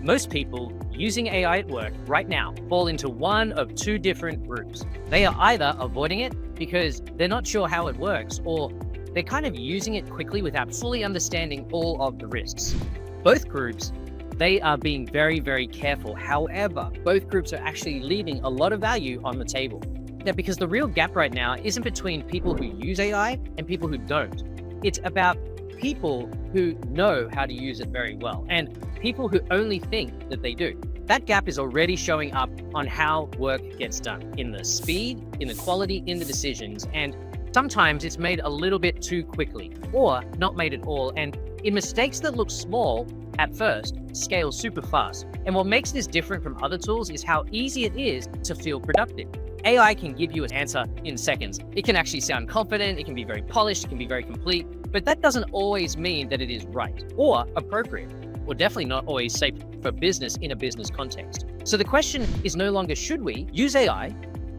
Most people using AI at work right now fall into one of two different groups. They are either avoiding it because they're not sure how it works, or they're kind of using it quickly without fully understanding all of the risks. Both groups, they are being very, very careful. However, both groups are actually leaving a lot of value on the table. Now, because the real gap right now isn't between people who use AI and people who don't. It's about people who know how to use it very well and people who only think that they do. That gap is already showing up on how work gets done, in the speed, in the quality, in the decisions, and sometimes it's made a little bit too quickly or not made at all, and in mistakes that look small at first, scale super fast. And what makes this different from other tools is how easy it is to feel productive. AI can give you an answer in seconds. It can actually sound confident, it can be very polished, it can be very complete, but that doesn't always mean that it is right or appropriate, or definitely not always safe for business in a business context. So the question is no longer should we use AI,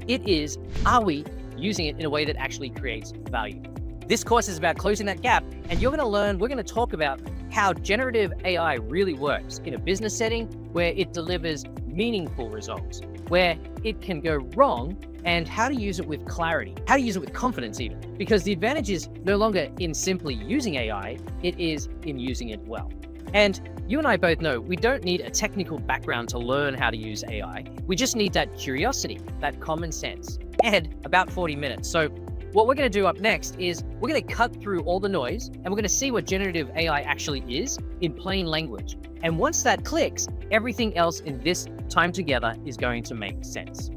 it is, are we using it in a way that actually creates value? This course is about closing that gap, and we're going to talk about how generative AI really works in a business setting where it delivers meaningful results, where it can go wrong, and how to use it with clarity, how to use it with confidence even. Because the advantage is no longer in simply using AI, it is in using it well. And you and I both know we don't need a technical background to learn how to use AI. We just need that curiosity, that common sense, and about 40 minutes. So what we're going to do up next is we're going to cut through all the noise and we're going to see what generative AI actually is in plain language. And once that clicks, everything else in this time together is going to make sense.